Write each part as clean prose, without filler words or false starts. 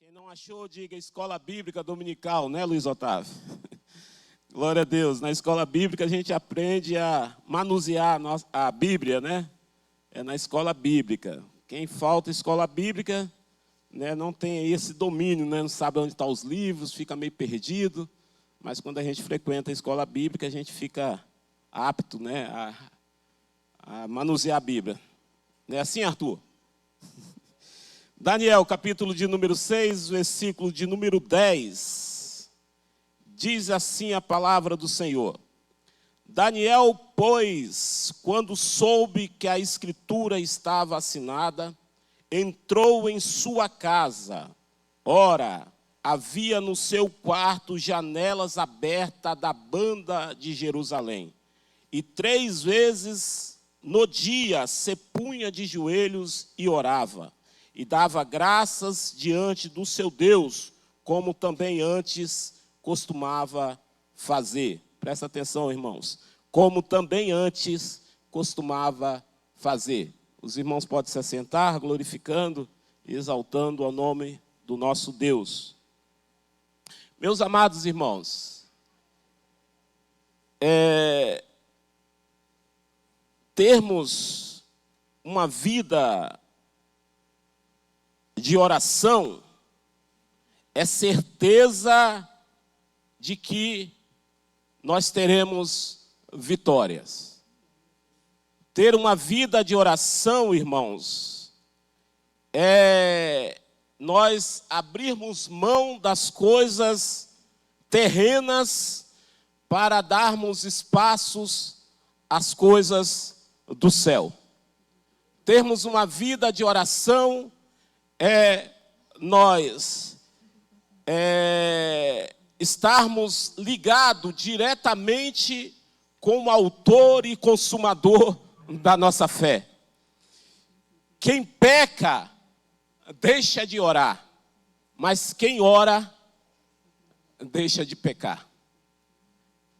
Quem não achou, diga Escola Bíblica Dominical, né, Luiz Otávio? Glória a Deus. Na escola bíblica a gente aprende a manusear a Bíblia, né? É na escola bíblica. Quem falta escola bíblica, né, não tem esse domínio, né, não sabe onde estão os livros, fica meio perdido. Mas quando a gente frequenta a escola bíblica, a gente fica apto, né, a manusear a Bíblia. Não é assim, Arthur? Daniel, capítulo de número 6, versículo de número 10. Diz assim a palavra do Senhor. Daniel, pois, quando soube que a escritura estava assinada, entrou em sua casa. Ora, havia no seu quarto janelas abertas da banda de Jerusalém. E 3 vezes no dia se punha de joelhos e orava. E dava graças diante do seu Deus, como também antes costumava fazer. Presta atenção, irmãos. Como também antes costumava fazer. Os irmãos podem se assentar, glorificando e exaltando ao nome do nosso Deus. Meus amados irmãos, termos uma vida de oração é certeza de que nós teremos vitórias. Ter uma vida de oração, irmãos, é nós abrirmos mão das coisas terrenas para darmos espaços às coisas do céu. Termos uma vida de oração é nós estarmos ligados diretamente com o autor e consumador da nossa fé. Quem peca, deixa de orar, mas quem ora, deixa de pecar.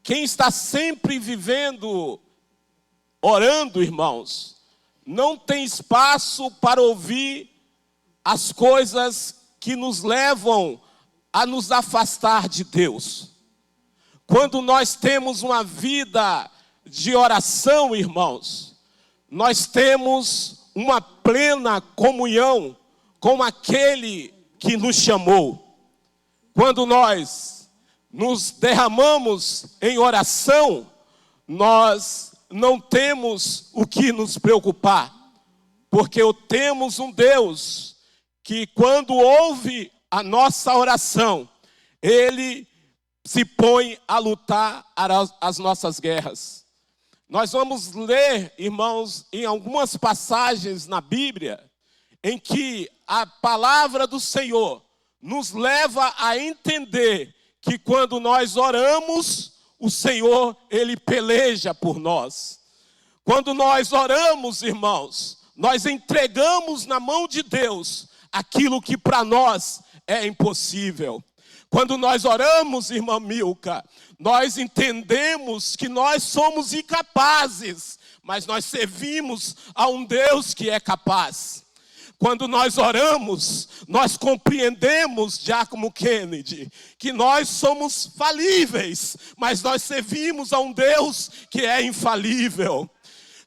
Quem está sempre vivendo, orando, irmãos, não tem espaço para ouvir as coisas que nos levam a nos afastar de Deus. Quando nós temos uma vida de oração, irmãos, nós temos uma plena comunhão com aquele que nos chamou. Quando nós nos derramamos em oração, nós não temos o que nos preocupar, porque temos um Deus que quando ouve a nossa oração, Ele se põe a lutar as nossas guerras. Nós vamos ler, irmãos, em algumas passagens na Bíblia, em que a palavra do Senhor nos leva a entender que quando nós oramos, o Senhor, Ele peleja por nós. Quando nós oramos, irmãos, nós entregamos na mão de Deus aquilo que para nós é impossível. Quando nós oramos, irmã Milka, nós entendemos que nós somos incapazes, mas nós servimos a um Deus que é capaz. Quando nós oramos, nós compreendemos, Giacomo Kennedy, que nós somos falíveis, mas nós servimos a um Deus que é infalível.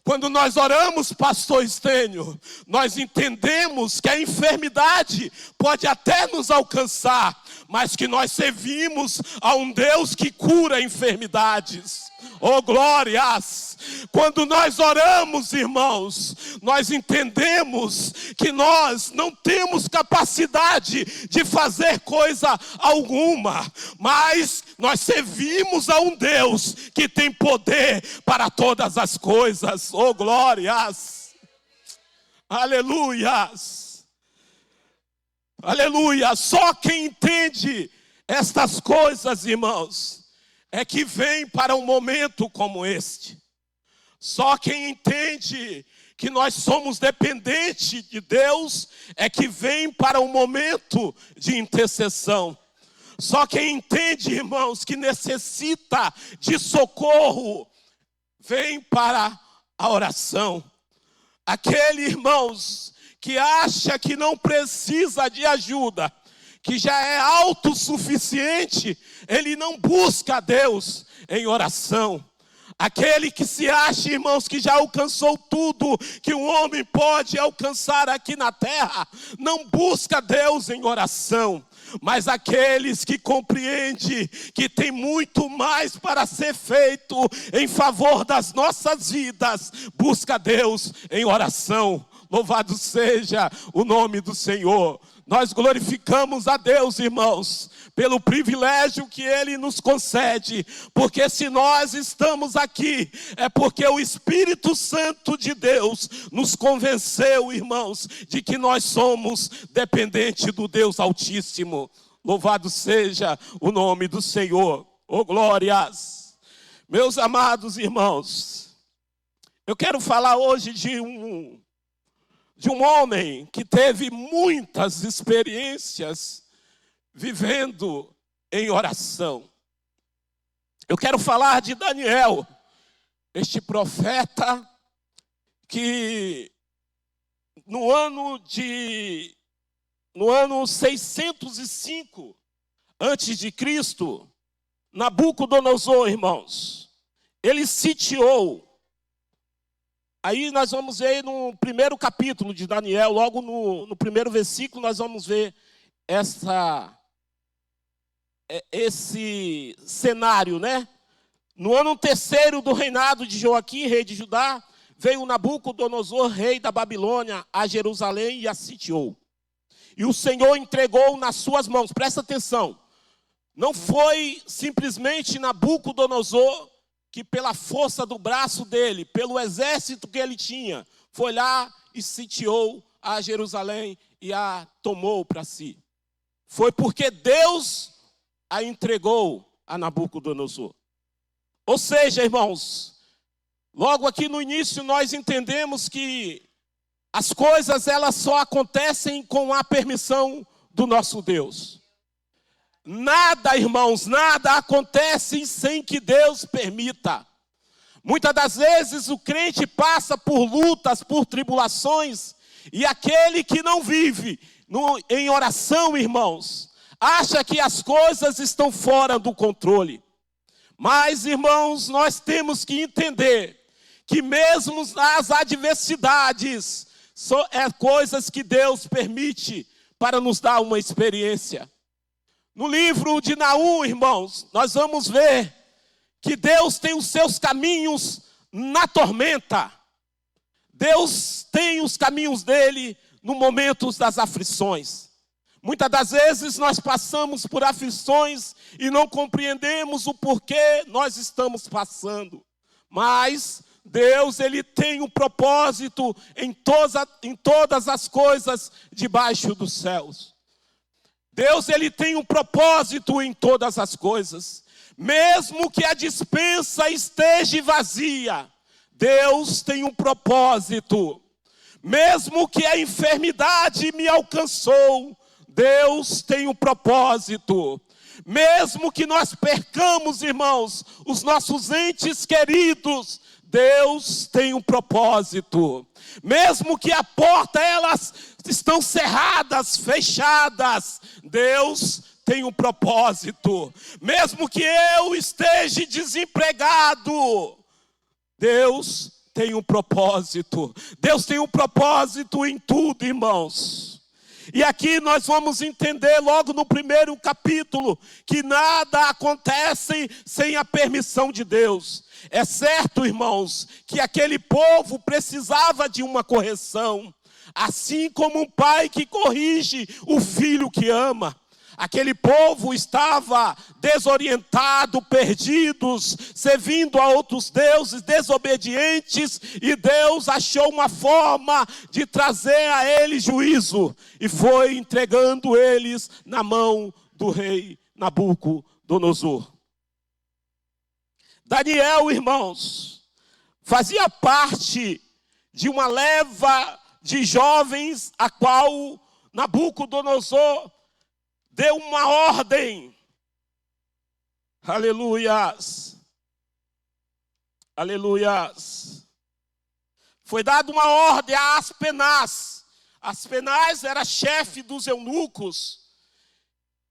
Quando nós oramos, pastor Estênio, nós entendemos que a enfermidade pode até nos alcançar, mas que nós servimos a um Deus que cura enfermidades. Oh, glórias! Quando nós oramos, irmãos, nós entendemos que nós não temos capacidade de fazer coisa alguma, mas nós servimos a um Deus que tem poder para todas as coisas. Oh, glórias! Aleluias! Aleluia! Só quem entende estas coisas, irmãos, é que vem para um momento como este. Só quem entende que nós somos dependentes de Deus é que vem para um momento de intercessão. Só quem entende, irmãos, que necessita de socorro, vem para a oração. Aquele, irmãos, que acha que não precisa de ajuda, que já é autossuficiente, ele não busca a Deus em oração. Aquele que se acha, irmãos, que já alcançou tudo que um homem pode alcançar aqui na terra, não busca Deus em oração. Mas aqueles que compreendem que tem muito mais para ser feito em favor das nossas vidas, busca Deus em oração. Louvado seja o nome do Senhor. Nós glorificamos a Deus, irmãos, pelo privilégio que Ele nos concede, porque se nós estamos aqui, é porque o Espírito Santo de Deus nos convenceu, irmãos, de que nós somos dependentes do Deus Altíssimo. Louvado seja o nome do Senhor. Oh, glórias! Meus amados irmãos, eu quero falar hoje de um homem que teve muitas experiências vivendo em oração. Eu quero falar de Daniel, este profeta que no ano 605 antes de Cristo, Nabucodonosor, irmãos, ele sitiou. Aí nós vamos ver no primeiro capítulo de Daniel, logo no primeiro versículo, nós vamos ver esse cenário, né? No ano terceiro do reinado de Joaquim, rei de Judá, veio Nabucodonosor, rei da Babilônia, a Jerusalém e a sitiou. E o Senhor entregou nas suas mãos, presta atenção, não foi simplesmente Nabucodonosor que pela força do braço dele, pelo exército que ele tinha, foi lá e sitiou a Jerusalém e a tomou para si. Foi porque Deus a entregou a Nabucodonosor. Ou seja, irmãos, logo aqui no início nós entendemos que as coisas elas só acontecem com a permissão do nosso Deus. Nada, irmãos, nada acontece sem que Deus permita. Muitas das vezes o crente passa por lutas, por tribulações, e aquele que não vive em oração, irmãos, acha que as coisas estão fora do controle. Mas, irmãos, nós temos que entender que mesmo nas adversidades, é coisas que Deus permite para nos dar uma experiência. No livro de Naum, irmãos, nós vamos ver que Deus tem os seus caminhos na tormenta. Deus tem os caminhos dele no momento das aflições. Muitas das vezes nós passamos por aflições e não compreendemos o porquê nós estamos passando. Mas Deus, ele tem um propósito em todas as coisas debaixo dos céus. Deus, ele tem um propósito em todas as coisas. Mesmo que a despensa esteja vazia, Deus tem um propósito. Mesmo que a enfermidade me alcançou, Deus tem um propósito. Mesmo que nós percamos, irmãos, os nossos entes queridos, Deus tem um propósito. Mesmo que a porta, elas estão cerradas, fechadas, Deus tem um propósito. Mesmo que eu esteja desempregado, Deus tem um propósito. Deus tem um propósito em tudo, irmãos. E aqui nós vamos entender logo no primeiro capítulo que nada acontece sem a permissão de Deus. É certo, irmãos, que aquele povo precisava de uma correção, assim como um pai que corrige o filho que ama. Aquele povo estava desorientado, perdidos, servindo a outros deuses, desobedientes, e Deus achou uma forma de trazer a eles juízo, e foi entregando eles na mão do rei Nabucodonosor. Daniel, irmãos, fazia parte de uma leva de jovens a qual Nabucodonosor deu uma ordem. Aleluias. Aleluias. Foi dada uma ordem a Aspenaz. Aspenaz era chefe dos eunucos.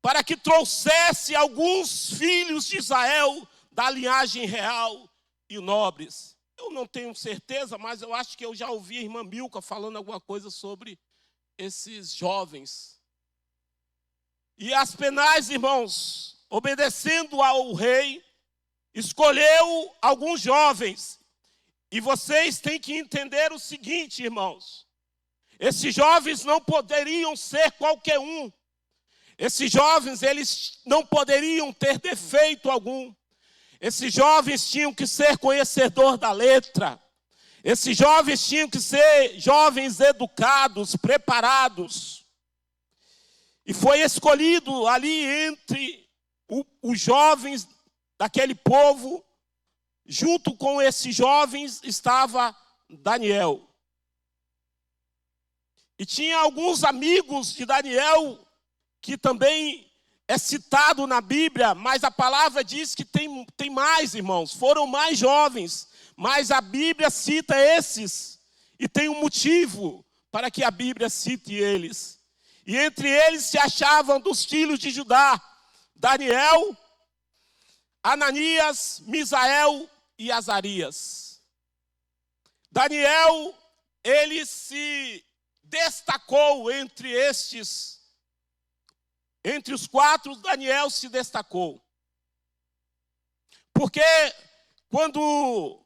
para que trouxesse alguns filhos de Israel da linhagem real e nobres. Eu não tenho certeza, mas eu acho que eu já ouvi a irmã Milka falando alguma coisa sobre esses jovens. E Aspenaz, irmãos, obedecendo ao rei, escolheu alguns jovens. E vocês têm que entender o seguinte, irmãos. Esses jovens não poderiam ser qualquer um. Esses jovens, eles não poderiam ter defeito algum. Esses jovens tinham que ser conhecedor da letra. Esses jovens tinham que ser jovens educados, preparados. E foi escolhido ali entre os jovens daquele povo, junto com esses jovens estava Daniel. E tinha alguns amigos de Daniel, que também é citado na Bíblia, mas a palavra diz que tem mais, irmãos, foram mais jovens, mas a Bíblia cita esses, e tem um motivo para que a Bíblia cite eles. E entre eles se achavam dos filhos de Judá, Daniel, Ananias, Misael e Azarias. Daniel, ele se destacou entre estes. Entre os quatro, Daniel se destacou. Porque quando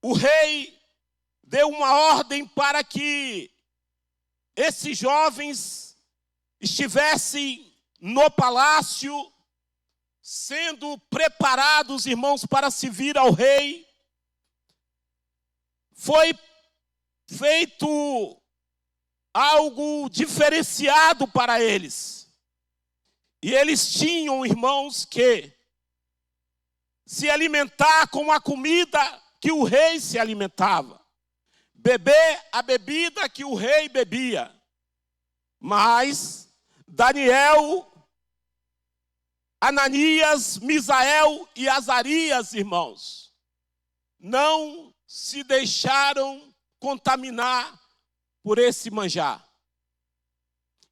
o rei deu uma ordem para que esses jovens estivessem no palácio, sendo preparados, irmãos, para servir ao rei, foi feito algo diferenciado para eles. E eles tinham, irmãos, que se alimentar com a comida que o rei se alimentava, beber a bebida que o rei bebia. Mas Daniel, Ananias, Misael e Azarias, irmãos, não se deixaram contaminar por esse manjar.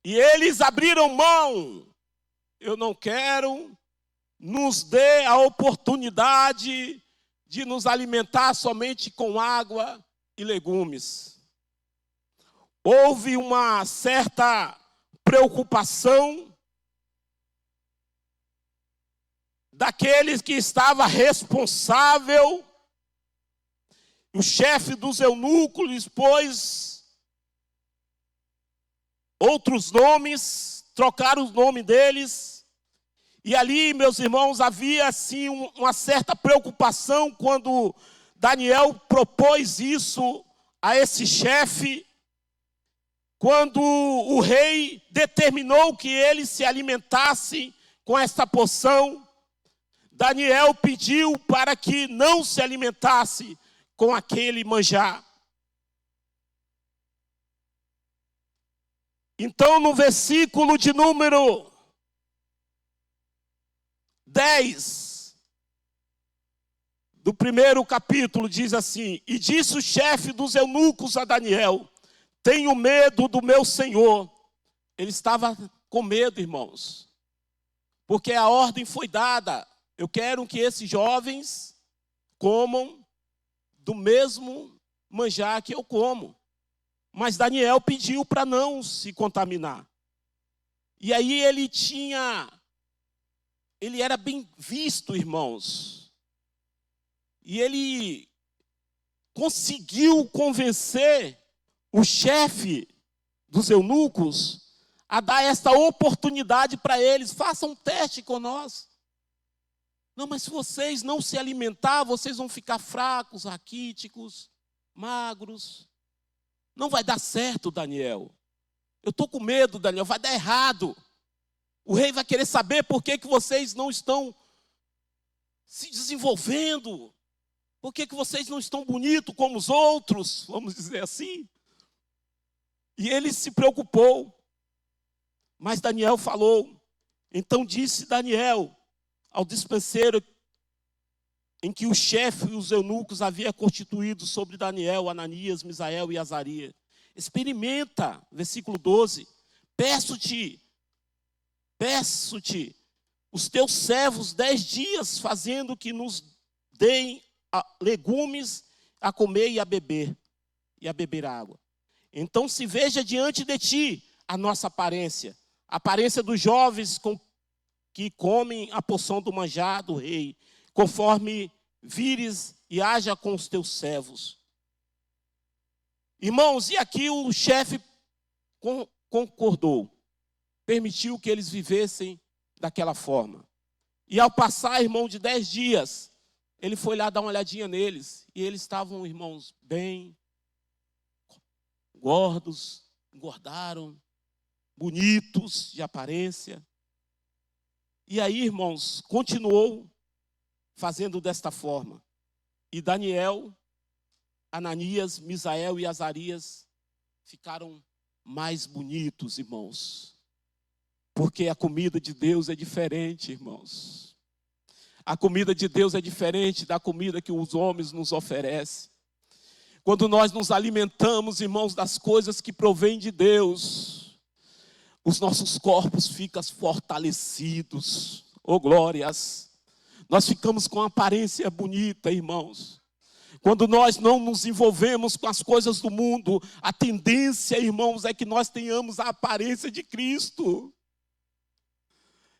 E eles abriram mão. Eu não quero, nos dê a oportunidade de nos alimentar somente com água e legumes. Houve uma certa preocupação daqueles que estava responsável, o chefe dos eunucos pôs outros nomes, trocaram os nomes deles. E ali, meus irmãos, havia assim uma certa preocupação quando Daniel propôs isso a esse chefe, quando o rei determinou que ele se alimentasse com esta porção. Daniel pediu para que não se alimentasse com aquele manjar. Então, no versículo de número 10 do primeiro capítulo, diz assim: E disse o chefe dos eunucos a Daniel: Tenho medo do meu senhor. Ele estava com medo, irmãos, porque a ordem foi dada. Eu quero que esses jovens comam do mesmo manjar que eu como. Mas Daniel pediu para não se contaminar. E aí ele era bem visto, irmãos. E ele conseguiu convencer o chefe dos eunucos a dar esta oportunidade para eles. Façam um teste com nós. Não, mas se vocês não se alimentar, vocês vão ficar fracos, raquíticos, magros. Não vai dar certo, Daniel. Eu estou com medo, Daniel, vai dar errado. O rei vai querer saber por que vocês não estão se desenvolvendo. Por que vocês não estão bonitos como os outros, vamos dizer assim. E ele se preocupou. Mas Daniel falou. Então disse Daniel ao despenseiro em que o chefe e os eunucos havia constituído sobre Daniel, Ananias, Misael e Azarias: Experimenta, versículo 12, peço-te peço-te os teus servos 10 dias, fazendo que nos deem legumes a comer e a beber água. Então se veja diante de ti a nossa aparência, a aparência dos jovens que comem a porção do manjar do rei, conforme vires e haja com os teus servos. Irmãos, e aqui o chefe concordou, permitiu que eles vivessem daquela forma. E ao passar, irmão, de 10 dias, ele foi lá dar uma olhadinha neles, e eles estavam, irmãos, bem gordos, engordaram, bonitos de aparência. E aí, irmãos, continuou fazendo desta forma. E Daniel, Ananias, Misael e Azarias ficaram mais bonitos, irmãos. Porque a comida de Deus é diferente, irmãos. A comida de Deus é diferente da comida que os homens nos oferecem. Quando nós nos alimentamos, irmãos, das coisas que provêm de Deus, os nossos corpos ficam fortalecidos. Oh, glórias! Nós ficamos com uma aparência bonita, irmãos. Quando nós não nos envolvemos com as coisas do mundo, a tendência, irmãos, é que nós tenhamos a aparência de Cristo.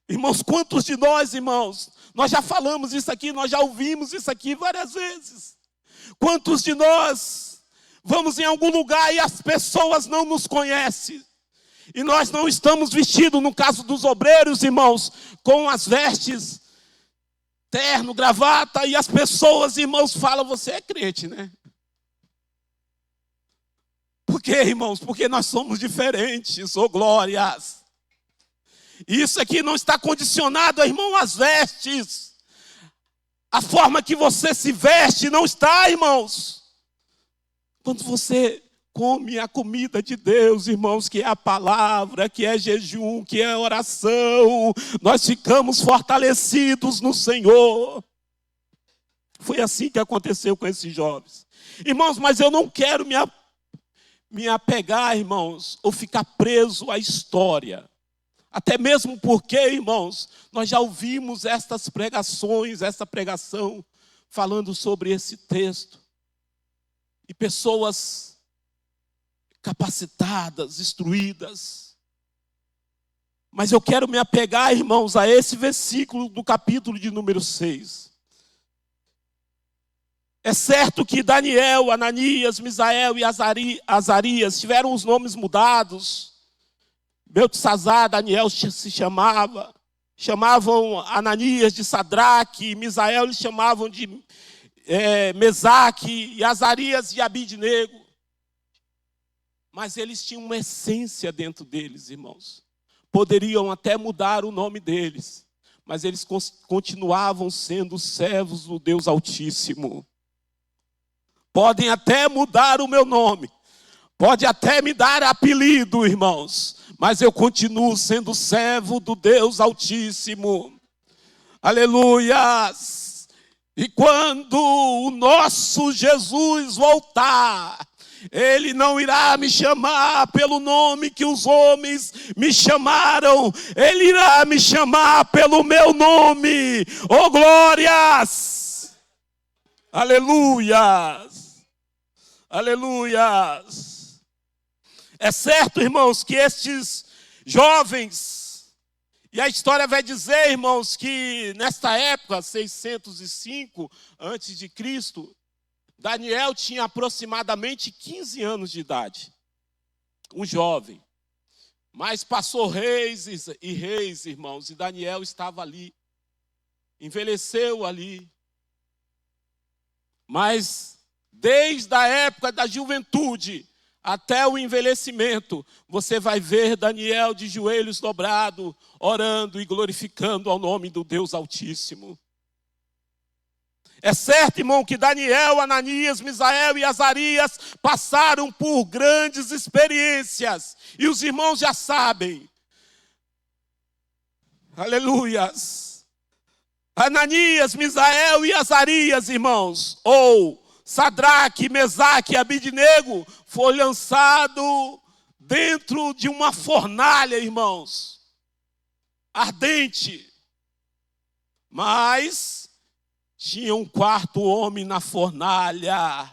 Irmãos, quantos de nós, irmãos, nós já falamos isso aqui, nós já ouvimos isso aqui várias vezes. Quantos de nós vamos em algum lugar e as pessoas não nos conhecem? E nós não estamos vestidos, no caso dos obreiros, irmãos, com as vestes, terno, gravata, e as pessoas, irmãos, falam, você é crente, né? Por quê, irmãos? Porque nós somos diferentes, oh glórias! Isso aqui não está condicionado, irmão, às vestes. A forma que você se veste não está, irmãos. Quando você come a comida de Deus, irmãos, que é a palavra, que é jejum, que é oração, nós ficamos fortalecidos no Senhor. Foi assim que aconteceu com esses jovens. Irmãos, mas eu não quero me apegar, irmãos, ou ficar preso à história. Até mesmo porque, irmãos, nós já ouvimos estas pregações, esta pregação, falando sobre esse texto. E pessoas capacitadas, instruídas. Mas eu quero me apegar, irmãos, a esse versículo do capítulo de número 6. É certo que Daniel, Ananias, Misael e Azarias tiveram os nomes mudados. Beltesazar, Daniel se chamavam Ananias de Sadraque, Misael eles chamavam de Mesaque, e Azarias de Abidnego. Mas eles tinham uma essência dentro deles, irmãos. Poderiam até mudar o nome deles, mas eles continuavam sendo servos do Deus Altíssimo. Podem até mudar o meu nome, pode até me dar apelido, irmãos, mas eu continuo sendo servo do Deus Altíssimo. Aleluias! E quando o nosso Jesus voltar, Ele não irá me chamar pelo nome que os homens me chamaram. Ele irá me chamar pelo meu nome. Oh, glórias! Aleluias! Aleluias! É certo, irmãos, que estes jovens, e a história vai dizer, irmãos, que nesta época, 605 antes de Cristo, Daniel tinha aproximadamente 15 anos de idade. Um jovem. Mas passou reis e reis, irmãos, e Daniel estava ali. Envelheceu ali. Mas desde a época da juventude até o envelhecimento, você vai ver Daniel de joelhos dobrados, orando e glorificando ao nome do Deus Altíssimo. É certo, irmão, que Daniel, Ananias, Misael e Azarias passaram por grandes experiências. E os irmãos já sabem. Aleluias. Ananias, Misael e Azarias, irmãos, ou Sadraque, Mesaque e Abidnego, foi lançado dentro de uma fornalha, irmãos. ardente. Mas tinha um quarto homem na fornalha.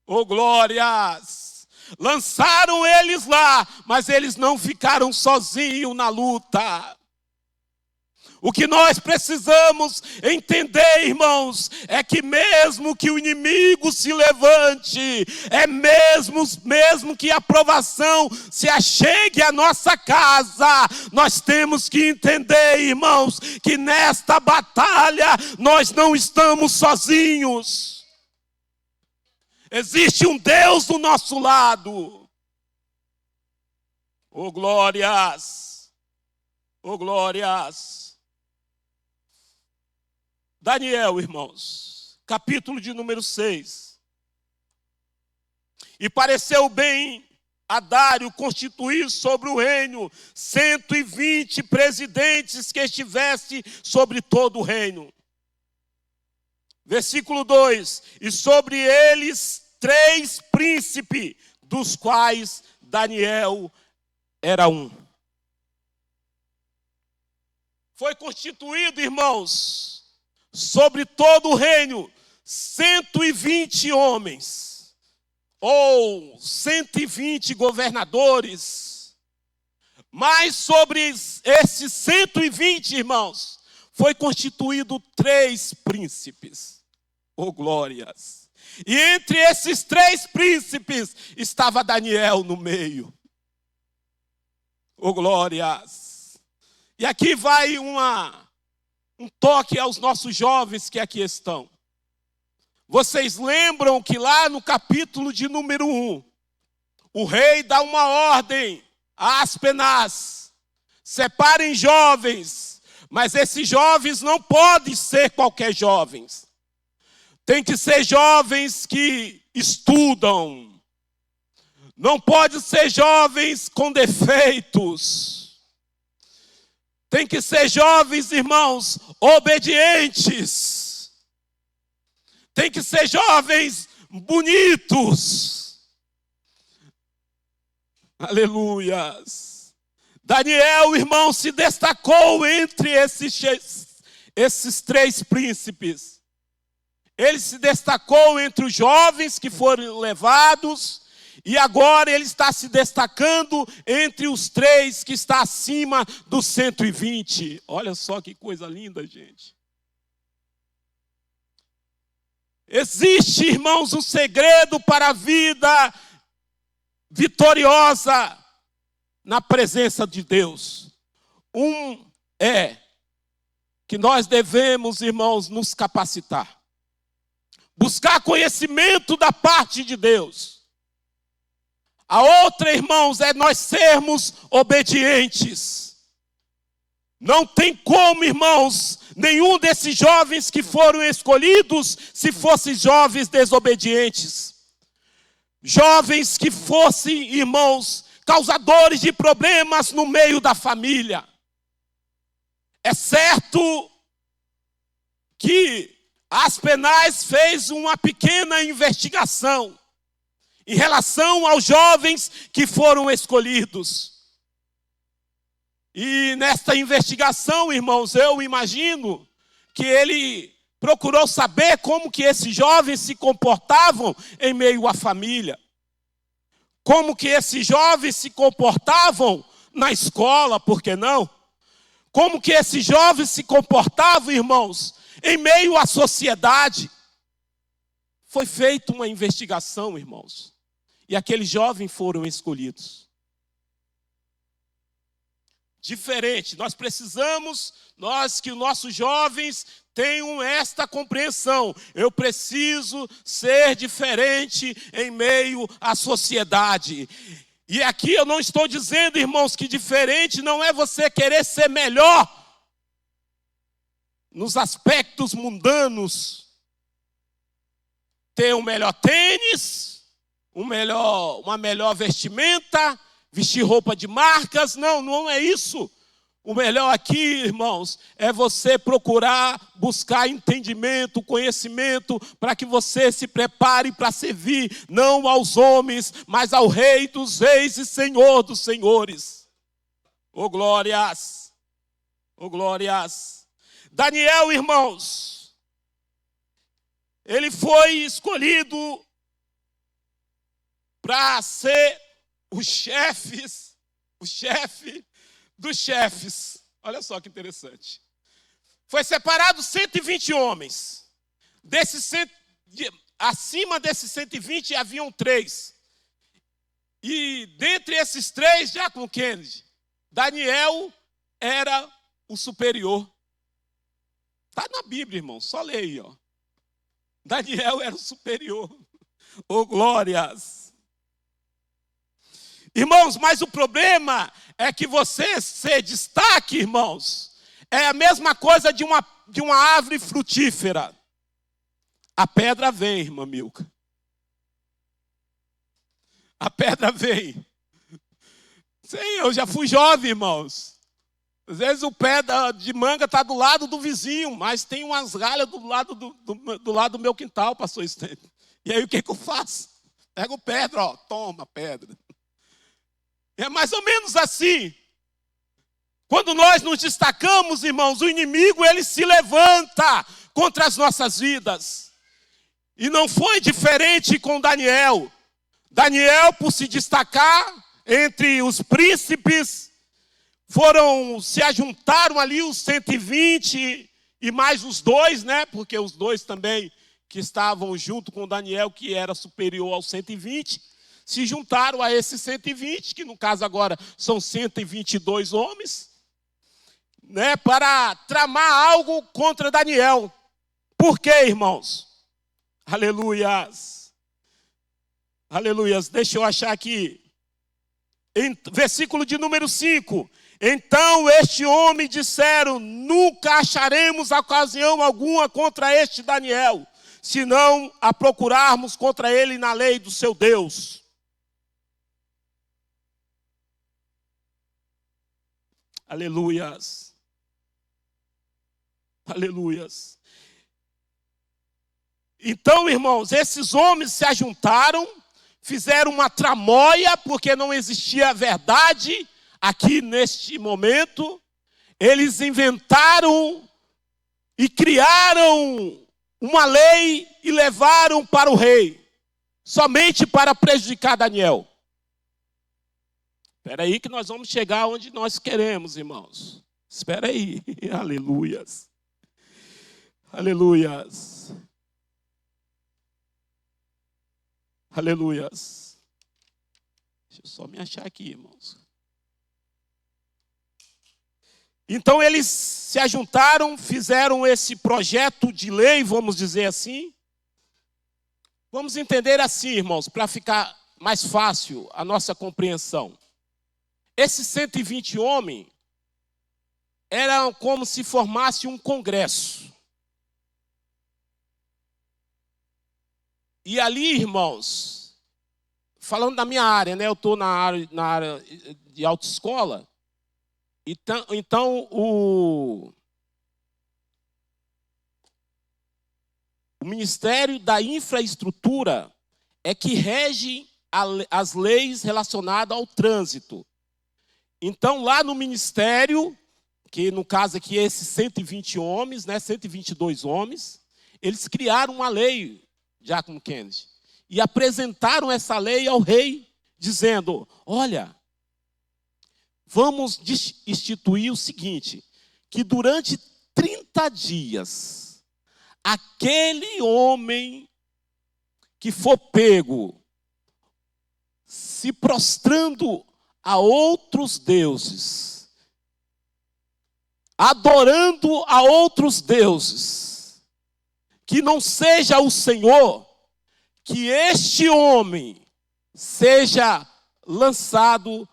Oh, glórias! Lançaram eles lá, mas eles não ficaram sozinhos na luta. O que nós precisamos entender, irmãos, é que mesmo que o inimigo se levante, mesmo que a provação se achegue à nossa casa, nós temos que entender, irmãos, que nesta batalha nós não estamos sozinhos. Existe um Deus do nosso lado. Oh, glórias! Oh, glórias! Daniel, irmãos, capítulo de número 6. E pareceu bem a Dário constituir sobre o reino 120 presidentes que estivessem sobre todo o reino. Versículo 2. E sobre eles 3 príncipes, dos quais Daniel era um. Foi constituído, irmãos, sobre todo o reino, 120 homens, ou 120 governadores. Mas sobre esses 120, irmãos, foi constituído 3 príncipes. Oh, glórias! E entre esses 3 príncipes estava Daniel no meio. Oh, glórias! E aqui vai um toque aos nossos jovens que aqui estão. Vocês lembram que lá no capítulo de número 1, o rei dá uma ordem a Aspenaz: separem jovens, mas esses jovens não podem ser qualquer jovens. Tem que ser jovens que estudam. Não pode ser jovens com defeitos. Tem que ser jovens, irmãos, obedientes. Tem que ser jovens bonitos. Aleluias. Daniel, irmão, se destacou entre esses 3 príncipes. Ele se destacou entre os jovens que foram levados. E agora ele está se destacando entre os 3 que está acima dos 120. Olha só que coisa linda, gente. Existe, irmãos, um segredo para a vida vitoriosa na presença de Deus. É que nós devemos, irmãos, nos capacitar. Buscar conhecimento da parte de Deus. A outra, irmãos, é nós sermos obedientes. Não tem como, irmãos, nenhum desses jovens que foram escolhidos se fossem jovens desobedientes. Jovens que fossem, irmãos, causadores de problemas no meio da família. É certo que Aspenaz fez uma pequena investigação em relação aos jovens que foram escolhidos. E nesta investigação, irmãos, eu imagino que ele procurou saber como que esses jovens se comportavam em meio à família. Como que esses jovens se comportavam na escola, por que não? Como que esses jovens se comportavam, irmãos, em meio à sociedade. Foi feita uma investigação, irmãos. E aqueles jovens foram escolhidos. Diferente, nós precisamos, que os nossos jovens tenham esta compreensão. Eu preciso ser diferente em meio à sociedade. E aqui eu não estou dizendo, irmãos, que diferente não é você querer ser melhor nos aspectos mundanos. Ter um melhor tênis, uma melhor vestimenta, vestir roupa de marcas. Não é isso. O melhor aqui, irmãos, é você procurar, buscar entendimento, conhecimento, para que você se prepare para servir, não aos homens, mas ao Rei dos Reis e Senhor dos Senhores. Oh, glórias! Oh, glórias. Daniel, irmãos, ele foi escolhido para ser o chefe dos chefes. Olha só que interessante. Foi separado 120 homens. Acima desses 120 haviam 3. E dentre esses 3, Giacomo Kennedy, Daniel era o superior. Está na Bíblia, irmão, só lê aí, ó. Daniel era o superior. Oh, glórias. Irmãos, mas o problema é que você se destaque, irmãos. É a mesma coisa de uma árvore frutífera. A pedra vem, irmã Milka. A pedra vem. Sim, eu já fui jovem, irmãos. Às vezes o pé de manga está do lado do vizinho, mas tem umas galhas do lado do meu quintal, pastor Estênio. E aí o que eu faço? Pego pedra, ó, toma pedra. É mais ou menos assim. Quando nós nos destacamos, irmãos, o inimigo ele se levanta contra as nossas vidas. E não foi diferente com Daniel. Daniel, por se destacar entre os príncipes, se ajuntaram ali os 120 e mais os 2, né? Porque os 2 também que estavam junto com Daniel, que era superior aos 120, se juntaram a esses 120, que no caso agora são 122 homens, né? Para tramar algo contra Daniel. Por quê, irmãos? Aleluias. Aleluias. Deixa eu achar aqui. Versículo de número 5. Então este homem disseram: nunca acharemos ocasião alguma contra este Daniel, senão a procurarmos contra ele na lei do seu Deus. Aleluias. Aleluias. Então, irmãos, esses homens se ajuntaram, fizeram uma tramóia, porque não existia verdade aqui neste momento. Eles inventaram e criaram uma lei e levaram para o rei, somente para prejudicar Daniel. Espera aí que nós vamos chegar onde nós queremos, irmãos. Espera aí. Aleluias. Aleluias. Aleluias. Deixa eu só me achar aqui, irmãos. Então eles se ajuntaram, fizeram esse projeto de lei, vamos dizer assim. Vamos entender assim, irmãos, para ficar mais fácil a nossa compreensão. Esses 120 homens eram como se formasse um congresso. E ali, irmãos, falando da minha área, né? Eu estou na área de autoescola. Então o Ministério da Infraestrutura é que rege as leis relacionadas ao trânsito. Então, lá no ministério, que no caso aqui é esses 120 homens, né, 122 homens, eles criaram uma lei, Giacomo Kennedy, e apresentaram essa lei ao rei, dizendo: olha, vamos instituir o seguinte, que durante 30 dias, aquele homem que for pego se prostrando a outros deuses, adorando a outros deuses, que não seja o Senhor, que este homem seja lançado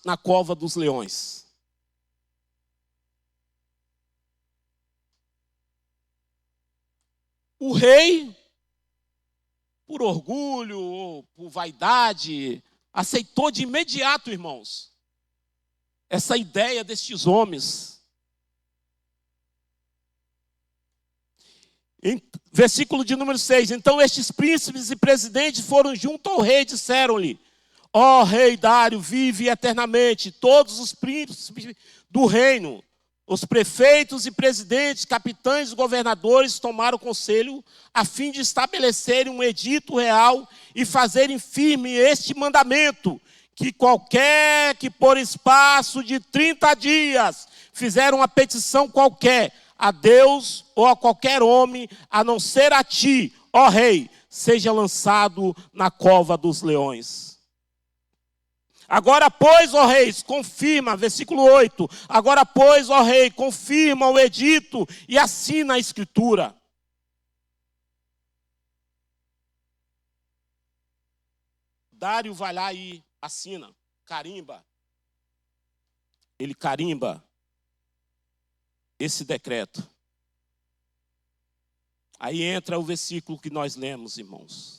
na cova dos leões. O rei, por orgulho ou por vaidade, aceitou de imediato, irmãos, essa ideia destes homens. Em versículo de número 6. Então estes príncipes e presidentes foram junto ao rei e disseram-lhe: ó rei Dário, vive eternamente. Todos os príncipes do reino os prefeitos e presidentes, capitães e governadores tomaram conselho a fim de estabelecerem um edito real e fazerem firme este mandamento, que qualquer que por espaço de 30 dias fizer uma petição qualquer a Deus ou a qualquer homem, a não ser a ti, ó rei, seja lançado na cova dos leões. Agora, pois, ó reis, confirma, versículo 8. Agora, pois, ó rei, confirma o edito e assina a escritura. Dário vai lá e assina, carimba. Ele carimba esse decreto. Aí entra o versículo que nós lemos, irmãos.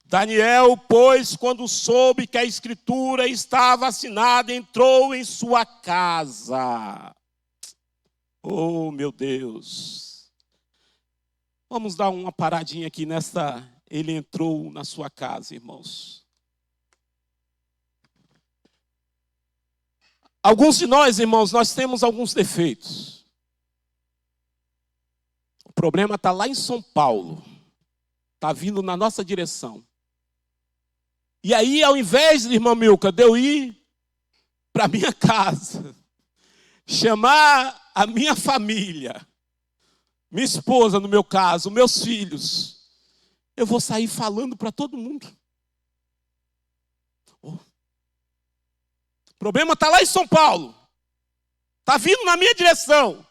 Daniel, pois, quando soube que a escritura estava assinada, entrou em sua casa. Oh, meu Deus. Vamos dar uma paradinha aqui nessa. Ele entrou na sua casa, irmãos. Alguns de nós, irmãos, nós temos alguns defeitos. O problema está lá em São Paulo. Está vindo na nossa direção. E aí, ao invés, irmã Milka, de eu ir para a minha casa, chamar a minha família, minha esposa, no meu caso, meus filhos, eu vou sair falando para todo mundo. O problema está lá em São Paulo. Está vindo na minha direção.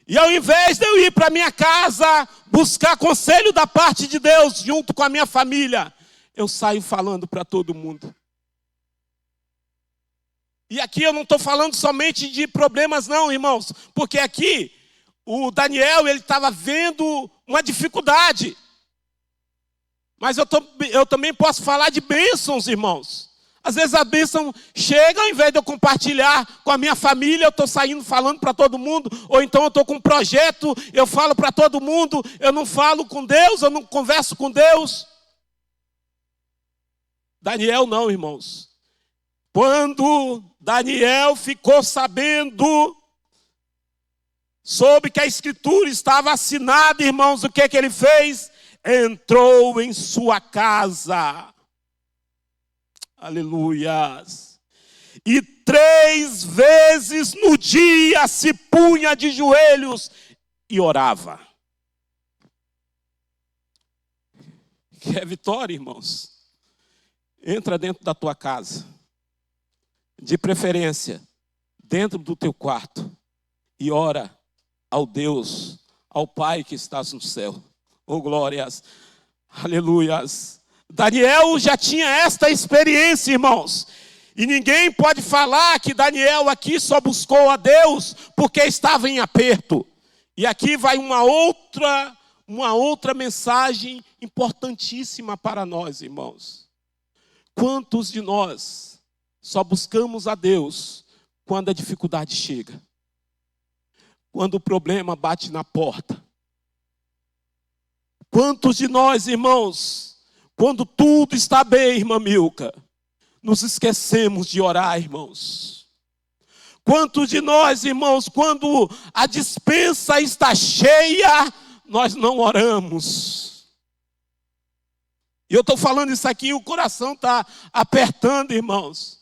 E ao invés de eu ir para a minha casa, buscar conselho da parte de Deus, junto com a minha família, eu saio falando para todo mundo. E aqui eu não estou falando somente de problemas não, irmãos. Porque aqui, o Daniel, ele estava vendo uma dificuldade. Mas eu também posso falar de bênçãos, irmãos. Às vezes a bênção chega, ao invés de eu compartilhar com a minha família, eu estou saindo falando para todo mundo. Ou então eu estou com um projeto, eu falo para todo mundo. Eu não falo com Deus, eu não converso com Deus. Daniel não, irmãos. Quando Daniel ficou sabendo, soube que a escritura estava assinada, irmãos, o que ele fez? Entrou em sua casa. Aleluias. E 3 vezes no dia se punha de joelhos e orava. Quer vitória, irmãos? Entra dentro da tua casa, de preferência, dentro do teu quarto, e ora ao Deus, ao Pai que estás no céu. Oh, glórias, aleluias. Daniel já tinha esta experiência, irmãos. E ninguém pode falar que Daniel aqui só buscou a Deus porque estava em aperto. E aqui vai uma outra mensagem importantíssima para nós, irmãos. Quantos de nós só buscamos a Deus quando a dificuldade chega? Quando o problema bate na porta? Quantos de nós, irmãos, quando tudo está bem, irmã Milka, nos esquecemos de orar, irmãos? Quantos de nós, irmãos, quando a despensa está cheia, nós não oramos? E eu estou falando isso aqui, o coração está apertando, irmãos.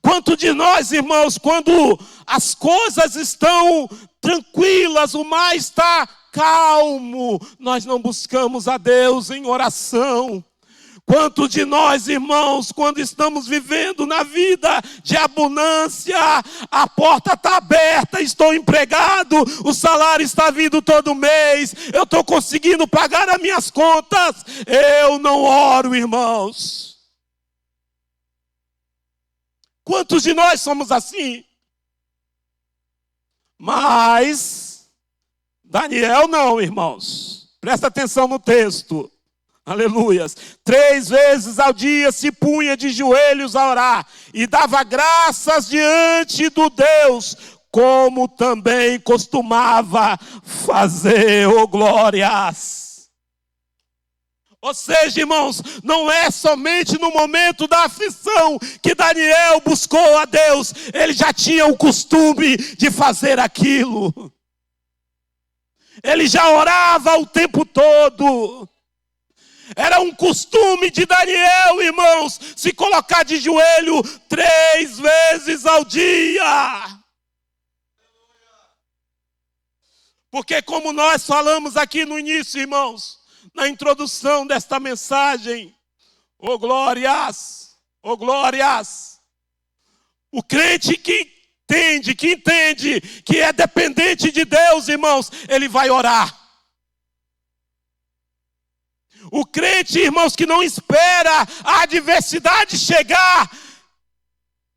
Quanto de nós, irmãos, quando as coisas estão tranquilas, o mar está calmo, nós não buscamos a Deus em oração? Quanto de nós, irmãos, quando estamos vivendo na vida de abundância, a porta está aberta, estou empregado, o salário está vindo todo mês, eu estou conseguindo pagar as minhas contas, eu não oro, irmãos. Quantos de nós somos assim? Mas Daniel não, irmãos. Presta atenção no texto. Aleluias. 3 vezes ao dia se punha de joelhos a orar e dava graças diante do Deus, como também costumava fazer, oh glórias. Ou seja, irmãos, não é somente no momento da aflição que Daniel buscou a Deus. Ele já tinha o costume de fazer aquilo. Ele já orava o tempo todo. Era um costume de Daniel, irmãos, se colocar de joelho 3 vezes ao dia. Porque como nós falamos aqui no início, irmãos, na introdução desta mensagem, oh glórias, oh glórias, o crente que entende que é dependente de Deus, irmãos, ele vai orar. O crente, irmãos, que não espera a adversidade chegar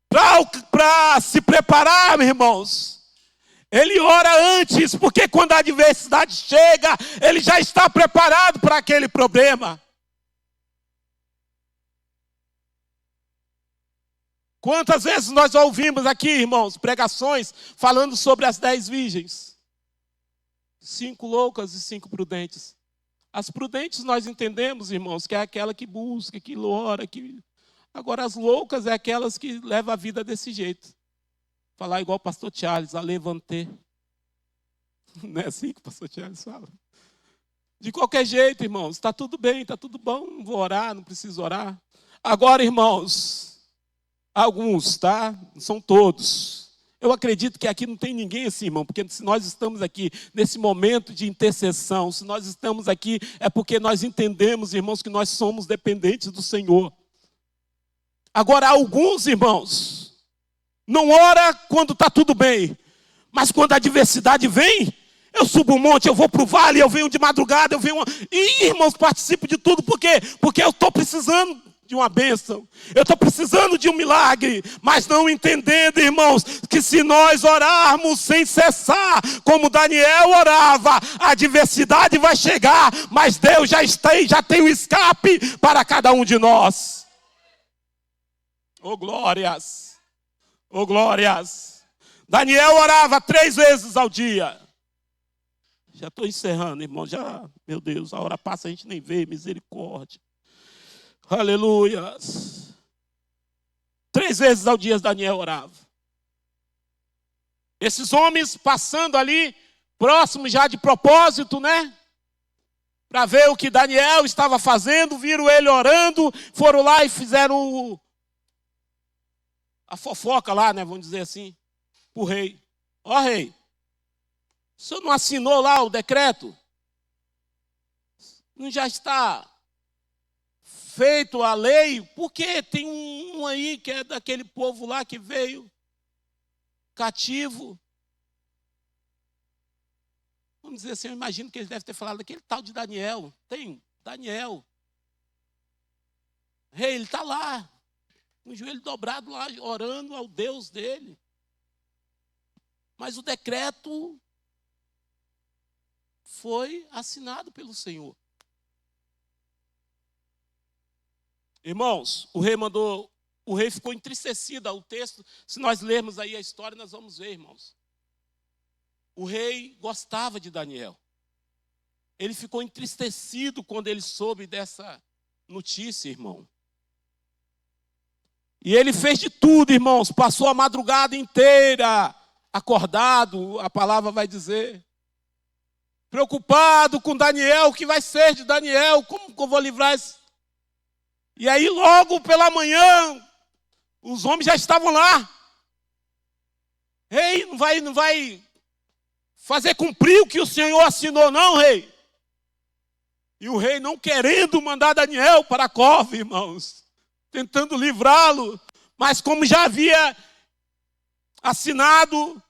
para se preparar, irmãos, ele ora antes, porque quando a adversidade chega, ele já está preparado para aquele problema. Quantas vezes nós ouvimos aqui, irmãos, pregações falando sobre as 10 virgens? 5 loucas e 5 prudentes. As prudentes nós entendemos, irmãos, que é aquela que busca, que ora, que... Agora as loucas é aquelas que levam a vida desse jeito. Falar igual o pastor Charles, a levanter. Não é assim que o pastor Charles fala? De qualquer jeito, irmãos, está tudo bem, está tudo bom, não vou orar, não preciso orar. Agora, irmãos, alguns, tá? Não são todos. Eu acredito que aqui não tem ninguém assim, irmão, porque se nós estamos aqui nesse momento de intercessão, se nós estamos aqui, é porque nós entendemos, irmãos, que nós somos dependentes do Senhor. Agora, alguns, irmãos, não ora quando está tudo bem, mas quando a adversidade vem, eu subo um monte, eu vou para o vale, eu venho de madrugada, eu venho... E, irmãos, participo de tudo, por quê? Porque eu estou precisando de uma bênção, eu estou precisando de um milagre, mas não entendendo, irmãos, que se nós orarmos sem cessar, como Daniel orava, a adversidade vai chegar, mas Deus já tem um escape para cada um de nós. Oh glórias, oh glórias. Daniel orava 3 vezes ao dia. Já estou encerrando, irmão, meu Deus, a hora passa, a gente nem vê, misericórdia. Aleluia. 3 vezes ao dia Daniel orava. Esses homens passando ali, próximos já de propósito, né? Para ver o que Daniel estava fazendo, viram ele orando, foram lá e fizeram a fofoca lá, né? Vamos dizer assim, para o rei. Ó rei, o senhor não assinou lá o decreto? Não já está feito a lei? Porque tem um aí que é daquele povo lá que veio cativo. Vamos dizer assim, eu imagino que ele deve ter falado daquele tal de Daniel. Tem Daniel. Rei, ele está lá, com o joelho dobrado lá, orando ao Deus dele. Mas o decreto foi assinado pelo Senhor. Irmãos, o rei ficou entristecido ao texto. Se nós lermos aí a história, nós vamos ver, irmãos. O rei gostava de Daniel. Ele ficou entristecido quando ele soube dessa notícia, irmão. E ele fez de tudo, irmãos. Passou a madrugada inteira acordado, a palavra vai dizer. Preocupado com Daniel, o que vai ser de Daniel? Como que eu vou livrar esse... E aí logo pela manhã, os homens já estavam lá. Rei, não vai fazer cumprir o que o Senhor assinou não, rei? E o rei não querendo mandar Daniel para a cova, irmãos. Tentando livrá-lo. Mas como já havia assinado,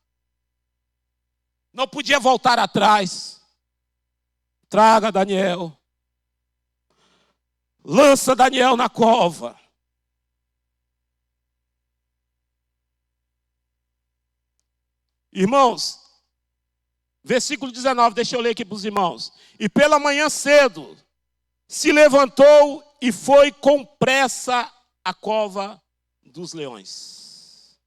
não podia voltar atrás. Traga Daniel. Lança Daniel na cova. Irmãos, versículo 19, deixa eu ler aqui para os irmãos. E pela manhã cedo, se levantou e foi com pressa à cova dos leões.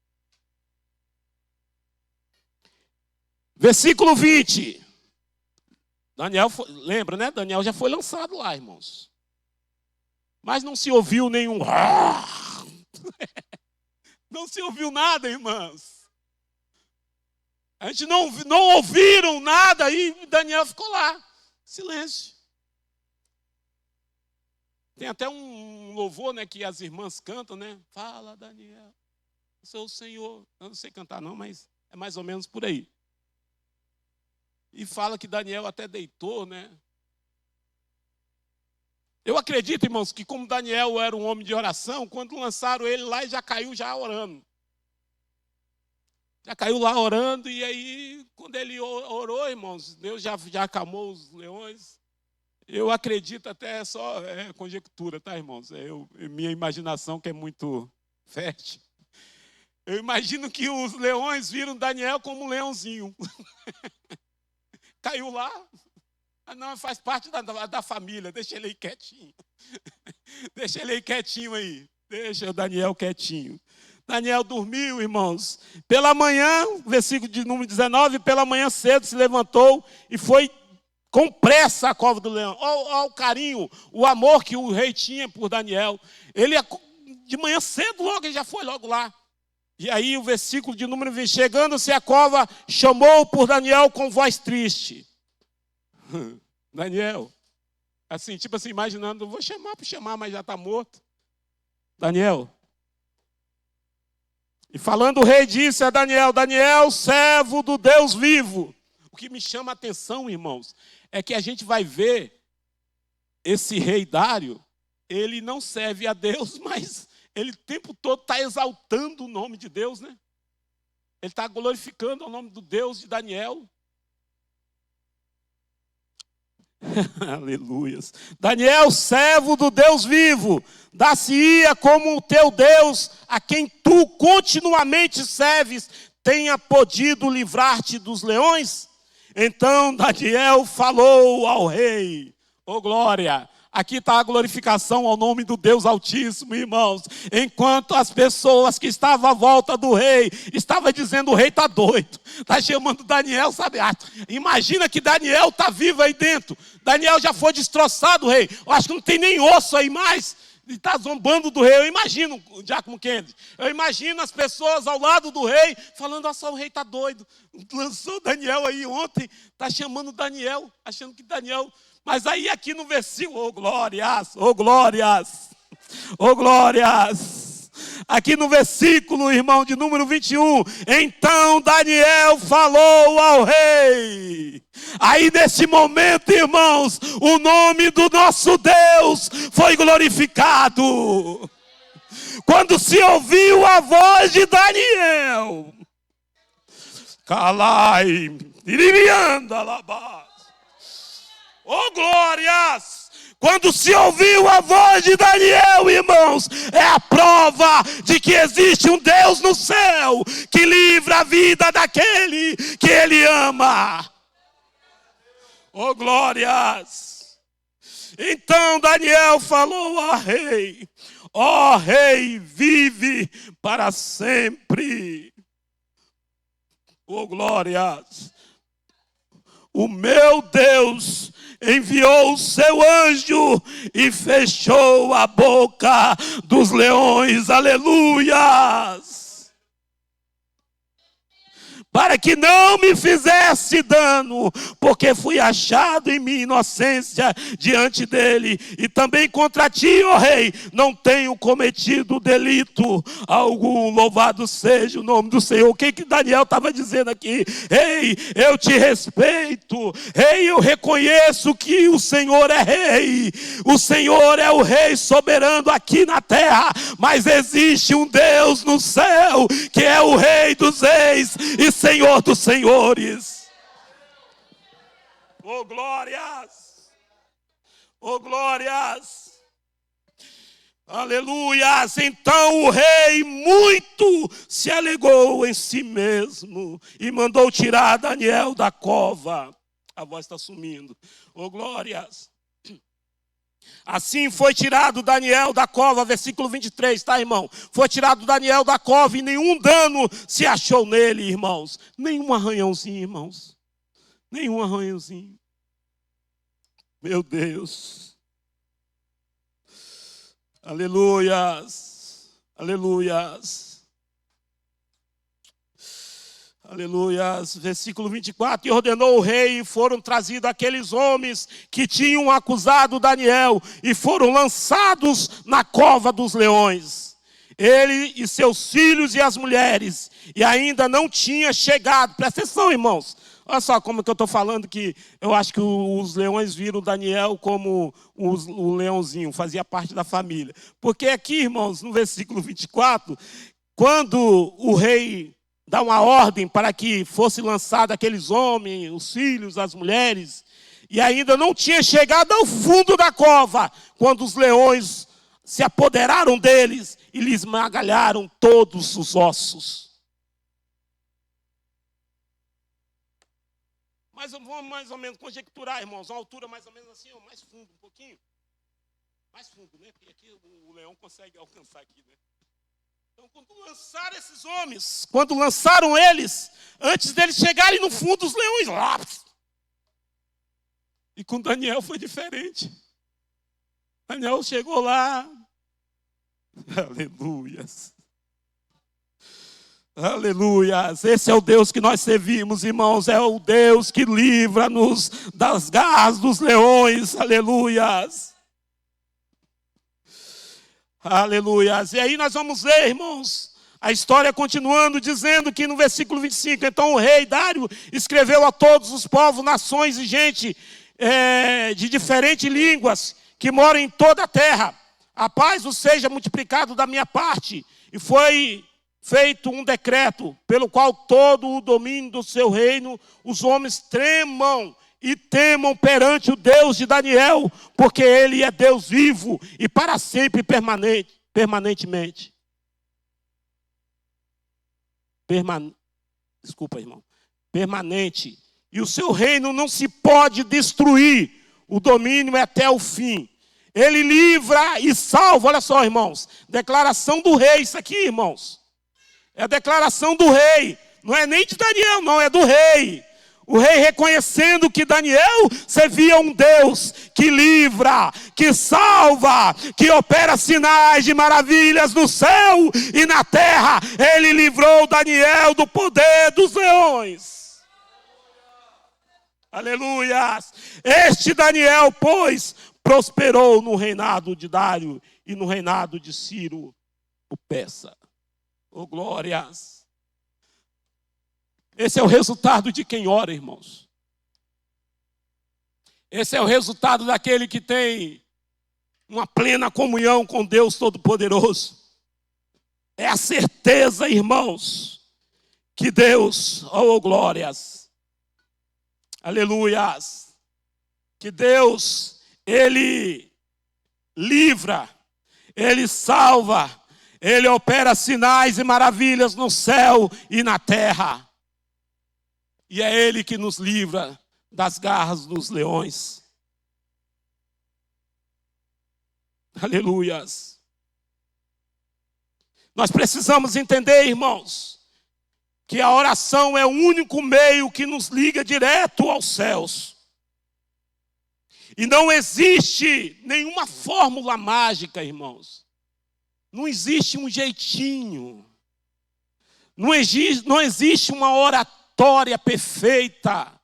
Versículo 20. Daniel, lembra, né? Daniel já foi lançado lá, irmãos. Mas não se ouviu nenhum... Não se ouviu nada, irmãos. A gente não ouviram nada e Daniel ficou lá, silêncio. Tem até um louvor, né, que as irmãs cantam, né? Fala, Daniel, eu sou o Senhor. Eu não sei cantar não, mas é mais ou menos por aí. E fala que Daniel até deitou, né? Eu acredito, irmãos, que como Daniel era um homem de oração, quando lançaram ele lá, ele já caiu já orando. Já caiu lá orando, e aí, quando ele orou, irmãos, Deus já acalmou os leões. Eu acredito até só conjectura, tá, irmãos? Minha imaginação que é muito fértil. Eu imagino que os leões viram Daniel como um leãozinho. Caiu lá. Ah, não, faz parte da família, deixa ele aí quietinho. Deixa ele aí quietinho aí. Deixa o Daniel quietinho. Daniel dormiu, irmãos. Pela manhã, versículo de número 19, pela manhã cedo se levantou e foi com pressa à cova do leão. Olha o carinho, o amor que o rei tinha por Daniel. Ele, de manhã cedo, logo, ele já foi logo lá. E aí o versículo de número 20, chegando-se à cova, chamou por Daniel com voz triste. Daniel, assim, tipo assim, imaginando, vou chamar para chamar, mas já está morto. Daniel. E falando o rei disse a Daniel, Daniel, servo do Deus vivo. O que me chama a atenção, irmãos, é que a gente vai ver esse rei Dário, ele não serve a Deus, mas ele o tempo todo está exaltando o nome de Deus, né? Ele está glorificando o nome do Deus de Daniel. Aleluias. Daniel, servo do Deus vivo, dar-se-ia como o teu Deus, a quem tu continuamente serves, tenha podido livrar-te dos leões? Então Daniel falou ao rei. Oh glória! Aqui está a glorificação ao nome do Deus Altíssimo, irmãos. Enquanto as pessoas que estavam à volta do rei estavam dizendo, o rei está doido. Está chamando Daniel, sabe? Imagina que Daniel está vivo aí dentro. Daniel já foi destroçado, rei. Eu acho que não tem nem osso aí mais. Ele está zombando do rei. Eu imagino, Giacomo Kennedy. Eu imagino as pessoas ao lado do rei falando, nossa, o rei está doido. Lançou Daniel aí ontem. Está chamando Daniel, achando que Daniel... Mas aí aqui no versículo, oh glórias, oh glórias, oh glórias. Aqui no versículo, irmão, de número 21. Então Daniel falou ao rei. Aí nesse momento, irmãos, o nome do nosso Deus foi glorificado. Quando se ouviu a voz de Daniel. Calai, iribianda labá. Oh glórias! Quando se ouviu a voz de Daniel, irmãos, é a prova de que existe um Deus no céu que livra a vida daquele que ele ama. Oh glórias! Então Daniel falou ao rei, ó rei, vive para sempre. Oh glórias! O meu Deus enviou o seu anjo e fechou a boca dos leões, aleluias, para que não me fizesse dano, porque fui achado em minha inocência diante dele, e também contra ti, ó rei, não tenho cometido delito algum, louvado seja o nome do Senhor. O que Daniel estava dizendo aqui? Rei, eu te respeito, rei, eu reconheço que o Senhor é rei, o Senhor é o rei soberano aqui na terra, mas existe um Deus no céu, que é o rei dos reis e Senhor dos senhores. Oh glórias! Oh glórias! Aleluias! Então o rei muito se alegou em si mesmo e mandou tirar Daniel da cova. A voz está sumindo. Oh glórias! Assim foi tirado Daniel da cova, versículo 23, tá, irmão? Foi tirado Daniel da cova e nenhum dano se achou nele, irmãos. Nenhum arranhãozinho, irmãos. Nenhum arranhãozinho. Meu Deus. Aleluias. Aleluias. Aleluias. Versículo 24. E ordenou o rei, e foram trazidos aqueles homens que tinham acusado Daniel, e foram lançados na cova dos leões. Ele e seus filhos e as mulheres, e ainda não tinha chegado. Presta atenção, irmãos. Olha só como que eu estou falando que eu acho que os leões viram Daniel como o leãozinho, fazia parte da família. Porque aqui, irmãos, no versículo 24, quando o rei dá uma ordem para que fosse lançado aqueles homens, os filhos, as mulheres, e ainda não tinha chegado ao fundo da cova, quando os leões se apoderaram deles e lhes esmagalharam todos os ossos. Mas vamos mais ou menos conjecturar, irmãos, uma altura mais ou menos assim, ó, mais fundo um pouquinho. Mais fundo, né? Porque aqui o leão consegue alcançar aqui, né? Então, quando lançaram esses homens, quando lançaram eles, antes deles chegarem no fundo dos leões, lá. E com Daniel foi diferente. Daniel chegou lá. Aleluias. Aleluias. Esse é o Deus que nós servimos, irmãos. É o Deus que livra-nos das garras dos leões. Aleluias. Aleluias. E aí nós vamos ver, irmãos, a história continuando, dizendo que no versículo 25, então o rei Dário escreveu a todos os povos, nações e gente de diferentes línguas que moram em toda a terra. A paz os seja multiplicado da minha parte. E foi feito um decreto pelo qual todo o domínio do seu reino, os homens tremam e temam perante o Deus de Daniel, porque ele é Deus vivo e para sempre permanentemente. Desculpa, irmão. Permanente. E o seu reino não se pode destruir. O domínio é até o fim. Ele livra e salva. Olha só, irmãos. Declaração do rei, isso aqui, irmãos. É a declaração do rei. Não é nem de Daniel, não, é do rei. O rei reconhecendo que Daniel servia um Deus que livra, que salva, que opera sinais de maravilhas no céu e na terra. Ele livrou Daniel do poder dos leões. Aleluia! Este Daniel, pois, prosperou no reinado de Dário e no reinado de Ciro, o persa. Oh, glórias! Esse é o resultado de quem ora, irmãos. Esse é o resultado daquele que tem uma plena comunhão com Deus Todo-Poderoso. É a certeza, irmãos, que Deus, oh glórias, aleluias, que Deus, Ele livra, Ele salva, Ele opera sinais e maravilhas no céu e na terra. E é Ele que nos livra das garras dos leões. Aleluias. Nós precisamos entender, irmãos, que a oração é o único meio que nos liga direto aos céus. E não existe nenhuma fórmula mágica, irmãos. Não existe um jeitinho. Não existe uma oratória perfeita.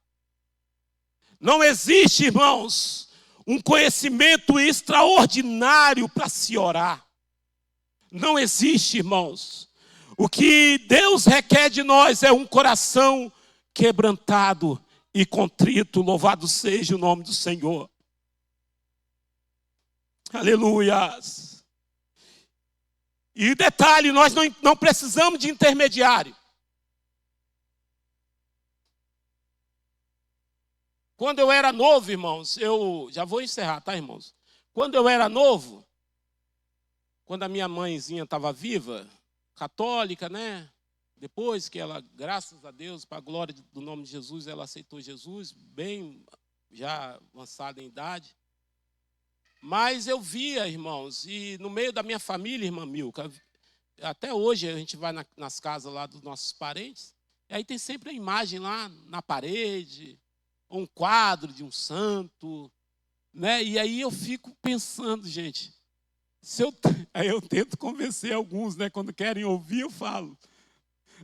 Não existe, irmãos, um conhecimento extraordinário para se orar. Não existe, irmãos. O que Deus requer de nós é um coração quebrantado e contrito. Louvado seja o nome do Senhor. Aleluias. E detalhe, nós não precisamos de intermediário. Quando eu era novo, irmãos, eu já vou encerrar, tá, irmãos? Quando eu era novo, quando a minha mãezinha estava viva, católica, né? Depois que ela, graças a Deus, para a glória do nome de Jesus, ela aceitou Jesus, bem já avançada em idade. Mas eu via, irmãos, e no meio da minha família, irmã Milka, até hoje a gente vai nas casas lá dos nossos parentes, e aí tem sempre a imagem lá na parede, um quadro de um santo, né? E aí eu fico pensando, gente, Se eu, aí eu tento convencer alguns, né? Quando querem ouvir, eu falo.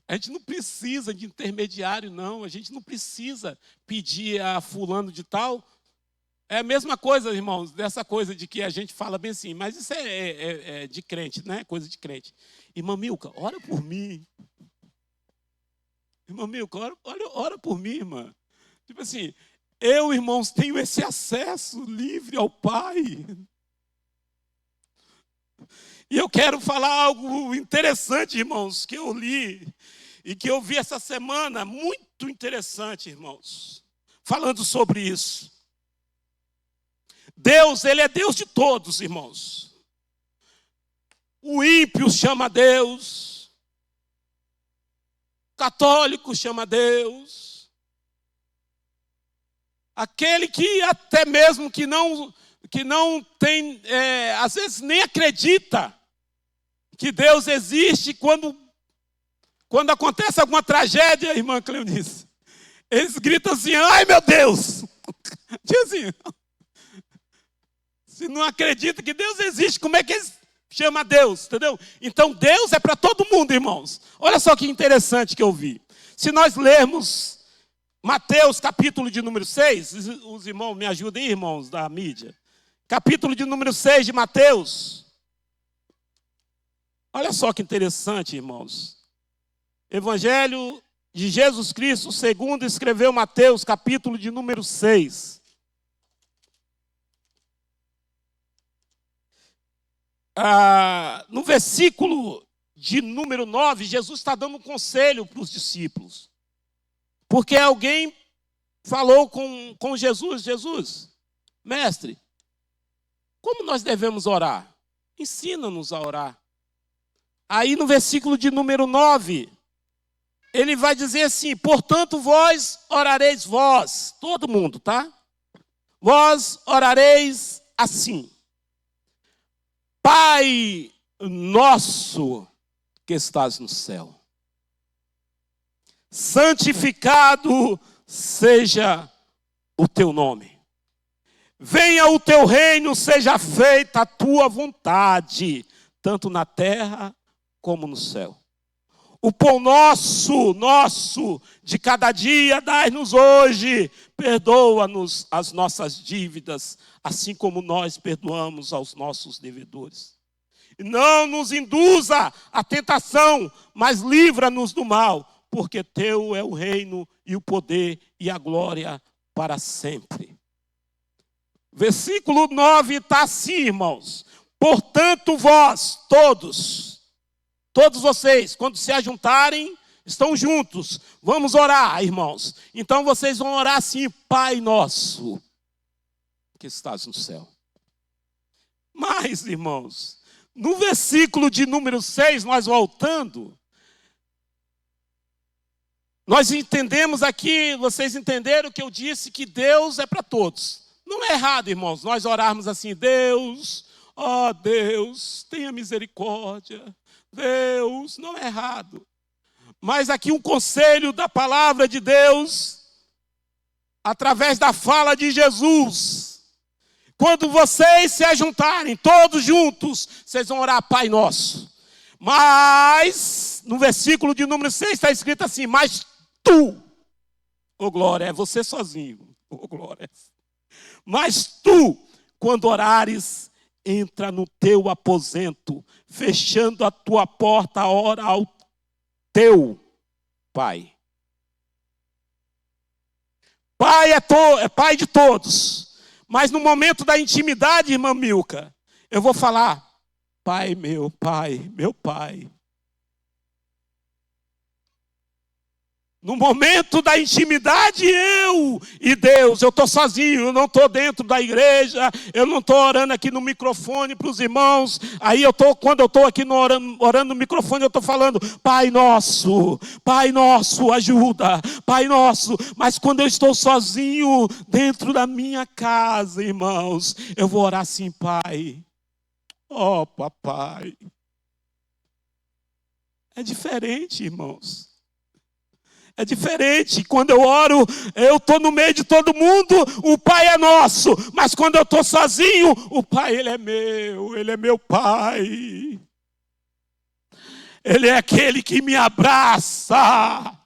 A gente não precisa de intermediário, não. A gente não precisa pedir a fulano de tal. É a mesma coisa, irmãos, dessa coisa de que a gente fala bem assim, mas isso é de crente, né? Coisa de crente. Irmã Milka, ora por mim. Irmã Milka, ora por mim, irmã. Tipo assim, eu, irmãos, tenho esse acesso livre ao Pai. E eu quero falar algo interessante, irmãos, que eu li e que eu vi essa semana, muito interessante, irmãos, falando sobre isso. Deus, Ele é Deus de todos, irmãos. O ímpio chama Deus, o católico chama Deus, aquele que até mesmo que não tem, às vezes nem acredita que Deus existe, quando acontece alguma tragédia, irmã Cleonice, eles gritam assim, ai meu Deus! Diz assim, se não acredita que Deus existe, como é que eles chamam Deus? Entendeu? Então Deus é para todo mundo, irmãos. Olha só que interessante que eu vi. Se nós lermos Mateus, capítulo de número 6, os irmãos me ajudem, irmãos da mídia. Capítulo de número 6 de Mateus. Olha só que interessante, irmãos. Evangelho de Jesus Cristo, segundo escreveu Mateus, capítulo de número 6. No versículo de número 9, Jesus está dando um conselho para os discípulos. Porque alguém falou com Jesus, Jesus, mestre, como nós devemos orar? Ensina-nos a orar. Aí no versículo de número 9, ele vai dizer assim, portanto vós orareis vós, todo mundo, tá? Vós orareis assim. Pai nosso que estás no céu, santificado seja o teu nome. Venha o teu reino, seja feita a tua vontade, tanto na terra como no céu. O pão nosso de cada dia, dai-nos hoje, perdoa-nos as nossas dívidas, assim como nós perdoamos aos nossos devedores. Não nos induza à tentação, mas livra-nos do mal, porque teu é o reino e o poder e a glória para sempre. Versículo 9 está assim, irmãos. Portanto, vós, todos vocês, quando se ajuntarem, estão juntos. Vamos orar, irmãos. Então vocês vão orar assim, Pai nosso, que estás no céu. Mas, irmãos, no versículo de número 6, nós voltando, nós entendemos aqui, vocês entenderam que eu disse que Deus é para todos. Não é errado, irmãos, nós orarmos assim, Deus, ó Deus, tenha misericórdia. Deus, não é errado. Mas aqui um conselho da palavra de Deus, através da fala de Jesus. Quando vocês se ajuntarem, todos juntos, vocês vão orar Pai Nosso. Mas, no versículo de número 6 está escrito assim, mas tu, ô glória, é você sozinho, ô glória. Mas tu, quando orares, entra no teu aposento, fechando a tua porta, ora ao teu Pai. Pai é Pai de todos. Mas no momento da intimidade, irmã Milka, eu vou falar, Pai, meu Pai, meu Pai. No momento da intimidade, eu e Deus, eu estou sozinho, eu não estou dentro da igreja, eu não estou orando aqui no microfone para os irmãos. Aí quando eu estou aqui orando no microfone, eu estou falando, Pai nosso, ajuda, Pai nosso. Mas quando eu estou sozinho dentro da minha casa, irmãos, eu vou orar assim, Pai, ó papai. É diferente, irmãos. É diferente. Quando eu oro, eu estou no meio de todo mundo, o Pai é nosso. Mas quando eu estou sozinho, o Pai, Ele é meu Pai. Ele é aquele que me abraça.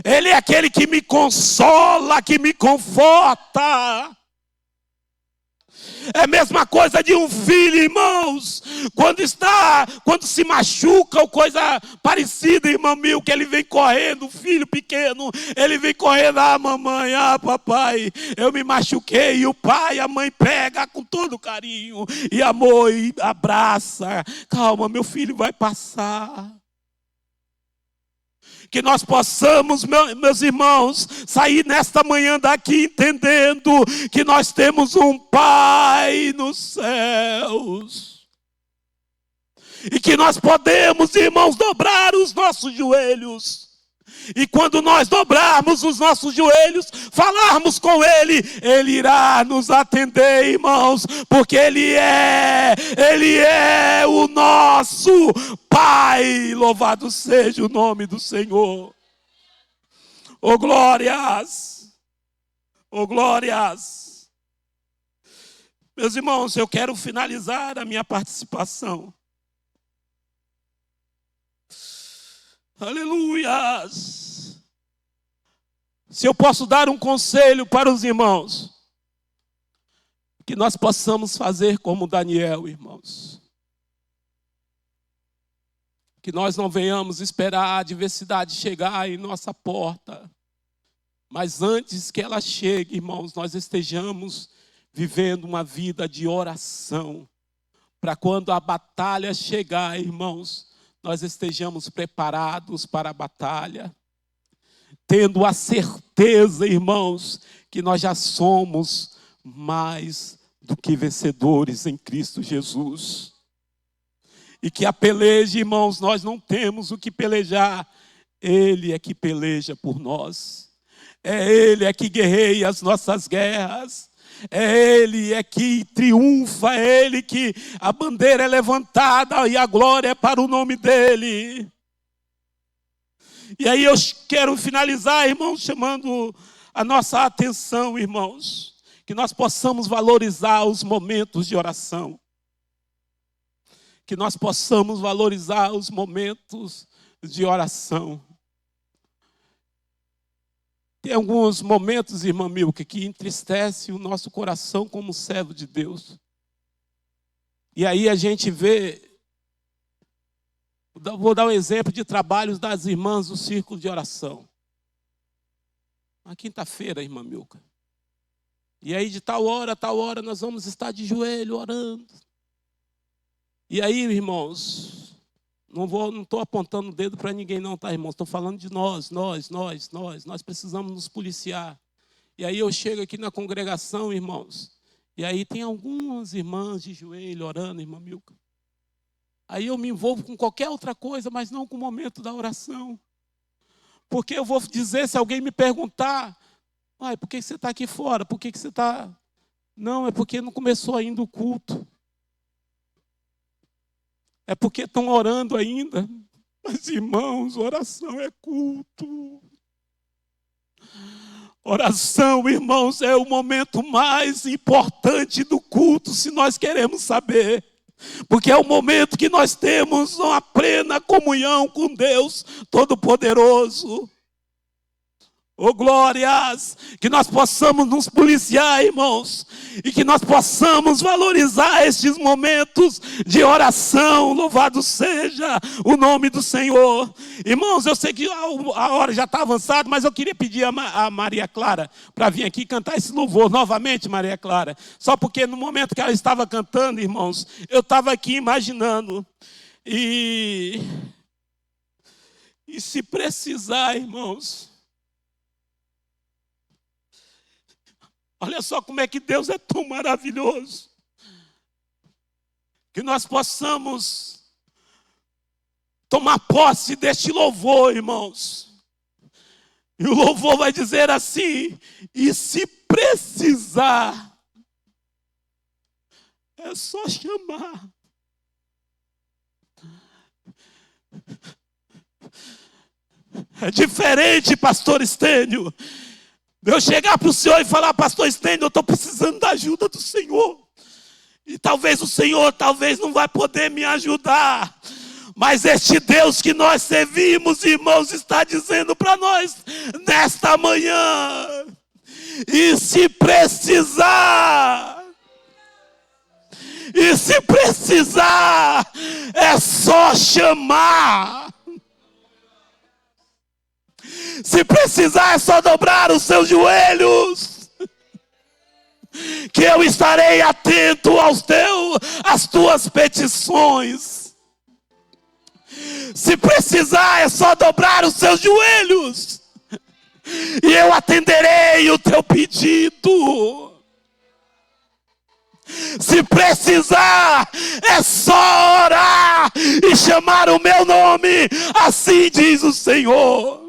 Ele é aquele que me consola, que me conforta. É a mesma coisa de um filho, irmãos. Quando se machuca ou coisa parecida, irmão meu, que ele vem correndo, o filho pequeno, ele vem correndo, mamãe, papai, eu me machuquei. E o pai, a mãe pega com todo carinho e amor e abraça. Calma, meu filho vai passar. Que nós possamos, meus irmãos, sair nesta manhã daqui entendendo que nós temos um Pai nos céus. E que nós podemos, irmãos, dobrar os nossos joelhos. E quando nós dobrarmos os nossos joelhos, falarmos com Ele, Ele irá nos atender, irmãos, porque Ele é o nosso Pai. Louvado seja o nome do Senhor. Oh glórias! Oh glórias! Meus irmãos, eu quero finalizar a minha participação. Aleluias! Se eu posso dar um conselho para os irmãos, que nós possamos fazer como Daniel, irmãos. Que nós não venhamos esperar a adversidade chegar em nossa porta, mas antes que ela chegue, irmãos, nós estejamos vivendo uma vida de oração, para quando a batalha chegar, irmãos, nós estejamos preparados para a batalha, tendo a certeza, irmãos, que nós já somos mais do que vencedores em Cristo Jesus. E que a peleja, irmãos, nós não temos o que pelejar, Ele é que peleja por nós. É Ele é que guerreia as nossas guerras. É Ele é que triunfa, é Ele que a bandeira é levantada e a glória é para o nome dEle. E aí eu quero finalizar, irmãos, chamando a nossa atenção, irmãos, que nós possamos valorizar os momentos de oração. Que nós possamos valorizar os momentos de oração. Tem alguns momentos, irmã Milka, que entristece o nosso coração como servo de Deus. E aí a gente vê, vou dar um exemplo de trabalhos das irmãs do círculo de oração. Na quinta-feira, irmã Milka. E aí de tal hora nós vamos estar de joelho orando. E aí, irmãos, não estou apontando o dedo para ninguém não, tá, irmãos? Estou falando de nós precisamos nos policiar. E aí eu chego aqui na congregação, irmãos, e aí tem algumas irmãs de joelho orando, irmã Milka. Aí eu me envolvo com qualquer outra coisa, mas não com o momento da oração. Porque eu vou dizer, se alguém me perguntar, por que você está aqui fora? Por que você está... Não, é porque não começou ainda o culto. É porque estão orando ainda. Mas, irmãos, oração é culto. Oração, irmãos, é o momento mais importante do culto, se nós queremos saber. Porque é o momento que nós temos uma plena comunhão com Deus Todo-Poderoso. Oh glórias, que nós possamos nos policiar, irmãos, e que nós possamos valorizar estes momentos de oração. Louvado seja o nome do Senhor. Irmãos, eu sei que a hora já está avançada, mas eu queria pedir a Maria Clara para vir aqui cantar esse louvor novamente, Maria Clara. Só porque no momento que ela estava cantando, irmãos, eu estava aqui imaginando. E se precisar, irmãos, olha só como é que Deus é tão maravilhoso. Que nós possamos tomar posse deste louvor, irmãos. E o louvor vai dizer assim: e se precisar, é só chamar. É diferente, pastor Estênio, eu chegar para o senhor e falar: pastor Estênio, eu estou precisando da ajuda do Senhor. E talvez o Senhor não vai poder me ajudar. Mas este Deus que nós servimos, irmãos, está dizendo para nós nesta manhã: e se precisar, é só chamar. Se precisar, é só dobrar os seus joelhos, que eu estarei atento às tuas petições. Se precisar, é só dobrar os seus joelhos, e eu atenderei o teu pedido. Se precisar, é só orar e chamar o meu nome, assim diz o Senhor.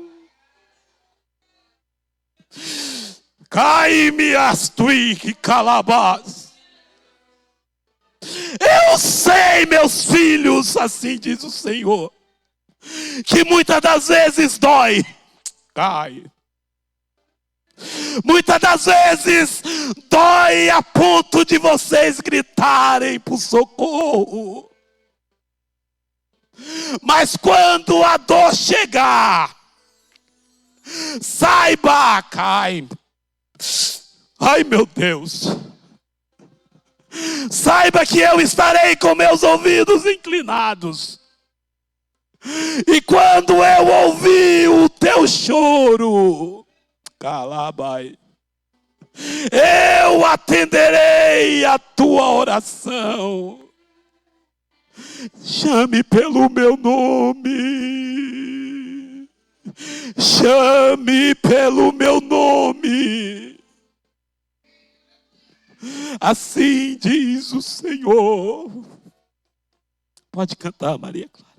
Cai-me as tuique calabás. Eu sei, meus filhos, assim diz o Senhor, que muitas das vezes dói. Cai. Muitas das vezes dói a ponto de vocês gritarem por socorro. Mas quando a dor chegar, saiba, cai. Ai, meu Deus. Saiba que eu estarei com meus ouvidos inclinados. E quando eu ouvir o teu choro, calabai, eu atenderei a tua oração. Chame pelo meu nome. Chame pelo meu nome. Assim diz o Senhor. Pode cantar, Maria Clara.